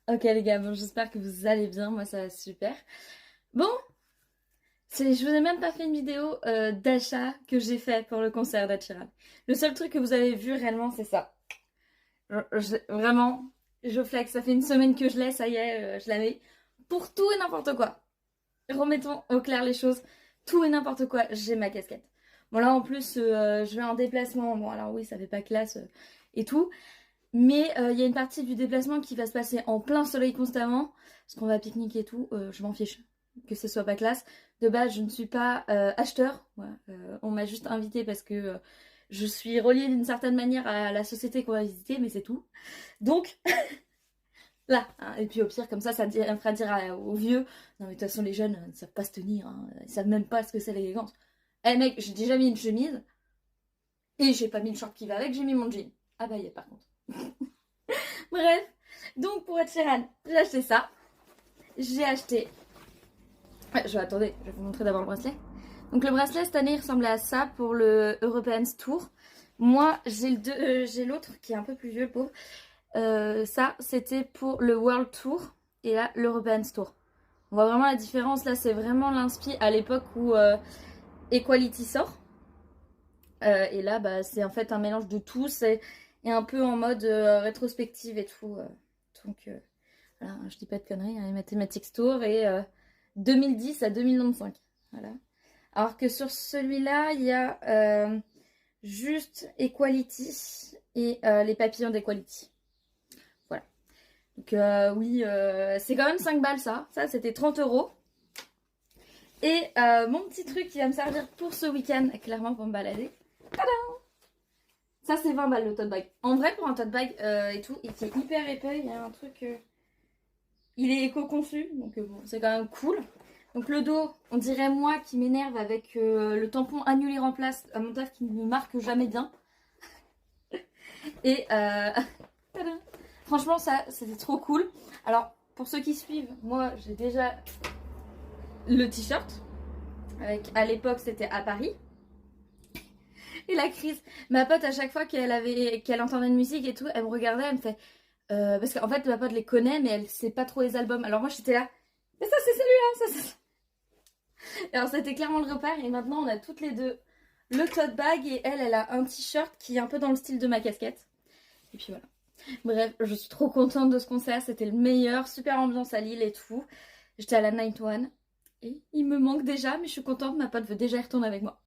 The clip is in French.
Ok les gars, bon j'espère que vous allez bien, moi ça va super. Bon, je vous ai même pas fait une vidéo d'achat que j'ai fait pour le concert d'Ed Sheeran. Le seul truc que vous avez vu réellement c'est ça. Vraiment, je flex, ça fait une semaine que je l'ai, ça y est, je l'avais. Pour tout et n'importe quoi. Remettons au clair les choses, tout et n'importe quoi, j'ai ma casquette. Bon là en plus je vais en déplacement, bon alors oui ça fait pas classe et tout. Mais il y a une partie du déplacement qui va se passer en plein soleil constamment, parce qu'on va pique-niquer et tout, je m'en fiche que ce soit pas classe. De base, je ne suis pas acheteur, voilà. On m'a juste invité parce que je suis reliée d'une certaine manière à la société qu'on va visiter, mais c'est tout. Donc, là, hein. Et puis au pire, comme ça me fera dire aux vieux, non mais de toute façon les jeunes ne savent pas se tenir, hein, ils savent même pas ce que c'est l'élégance. Eh mec, j'ai déjà mis une chemise, et j'ai pas mis le short qui va avec, j'ai mis mon jean. Ah bah y est par contre. Bref, donc pour être Sheeran, j'ai acheté ça. J'ai acheté. Ouais, attendez, je vais vous montrer d'abord le bracelet. Donc le bracelet cette année il ressemblait à ça pour le European Tour. Moi j'ai l'autre qui est un peu plus vieux le pauvre. Ça c'était pour le World Tour et là l'European Tour. On voit vraiment la différence. Là c'est vraiment l'inspi à l'époque où Equality sort. Et là bah, c'est en fait un mélange de tout. C'est et un peu en mode rétrospective et tout. Donc voilà, je dis pas de conneries, hein, les Mathematics Tour et 2010 à 2025. Voilà. Alors que sur celui-là, il y a juste Equality et les papillons d'Equality. Voilà. Donc oui, c'est quand même 5 balles ça. Ça, c'était 30 €. Et mon petit truc qui va me servir pour ce week-end, clairement pour me balader. Tadam! Ça, c'est 20 balles le tote bag. En vrai, pour un tote bag et tout, il est hyper épais. Il y a un truc... il est éco-conçu, donc bon, c'est quand même cool. Donc le dos, on dirait moi qui m'énerve avec le tampon annulé remplace à mon taf qui ne me marque jamais bien. Et tadam. Franchement ça c'était trop cool. Alors pour ceux qui suivent, moi j'ai déjà le t-shirt. Avec, à l'époque c'était à Paris. Et la crise, ma pote à chaque fois qu'elle entendait une musique et tout, elle me regardait, elle me fait parce qu'en fait ma pote les connaît mais elle sait pas trop les albums. Alors moi j'étais là, mais ça c'est celui-là, ça c'est... Alors c'était clairement le repère et maintenant on a toutes les deux le tote bag et elle a un t-shirt qui est un peu dans le style de ma casquette. Et puis voilà. Bref, je suis trop contente de ce concert, c'était le meilleur, super ambiance à Lille et tout. J'étais à la Night One et il me manque déjà mais je suis contente, ma pote veut déjà y retourner avec moi.